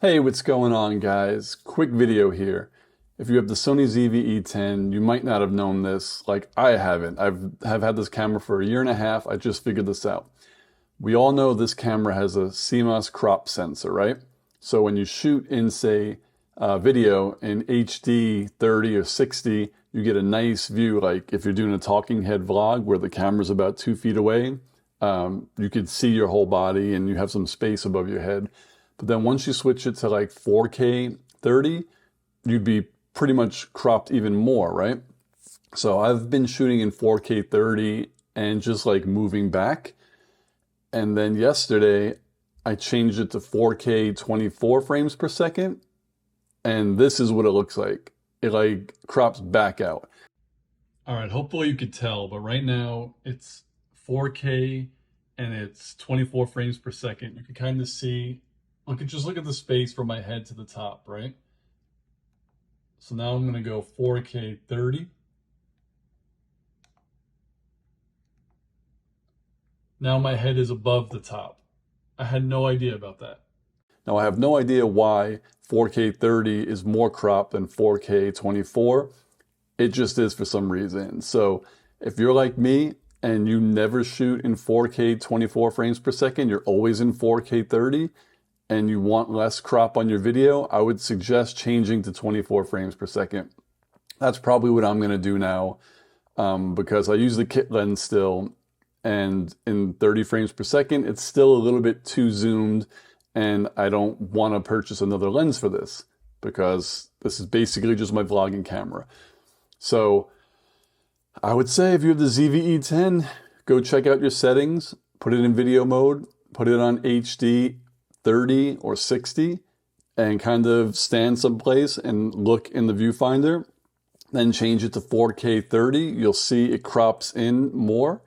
Hey, what's going on, guys? Quick video here. If you have the Sony ZV-E10, you might not have known this, like I haven't. Have had this camera for a year and a half. I just figured this out. We all know this camera has a CMOS crop sensor, right? So when you shoot in, say, video in HD 30 or 60, you get a nice view. Like if you're doing a talking head vlog where the camera's about 2 feet away, you could see your whole body and you have some space above your head. But then once you switch it to like 4K 30, you'd be pretty much cropped even more, right? So I've been shooting in 4K 30 and just like moving back. And then yesterday I changed it to 4K 24 frames per second. And this is what it looks like. It like crops back out. All right, hopefully you could tell, but right now it's 4K and it's 24 frames per second. You can kind of see, just look at the space from my head to the top, right? So now I'm gonna go 4K 30. Now my head is above the top. I had no idea about that. Now I have no idea why 4K 30 is more cropped than 4K 24. It just is for some reason. So if you're like me and you never shoot in 4K 24 frames per second, you're always in 4K 30, and you want less crop on your video, I would suggest changing to 24 frames per second. That's probably what I'm gonna do now because I use the kit lens still, and in 30 frames per second, it's still a little bit too zoomed, and I don't wanna purchase another lens for this because this is basically just my vlogging camera. So I would say if you have the ZV-E10, go check out your settings, put it in video mode, put it on HD 30 or 60 and kind of stand someplace and look in the viewfinder, then change it to 4K 30. You'll see it crops in more.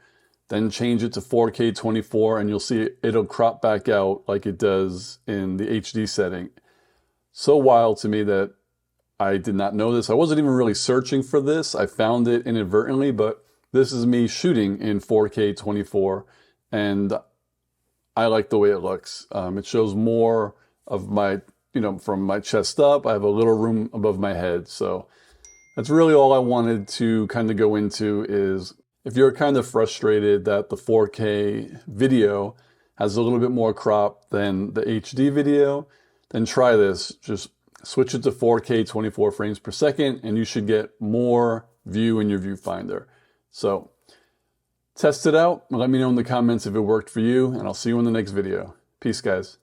Then change it to 4K 24 and you'll see it'll crop back out like it does in the HD setting. So wild to me that I did not know this. I wasn't even really searching for this. I found it inadvertently, but this is me shooting in 4K 24 and I like the way it looks. It shows more of my, from my chest up. I have a little room above my head. So that's really all I wanted to kind of go into is if you're kind of frustrated that the 4K video has a little bit more crop than the HD video, then try this. Just switch it to 4K 24 frames per second and you should get more view in your viewfinder. So test it out and let me know in the comments if it worked for you, and I'll see you in the next video. Peace, guys.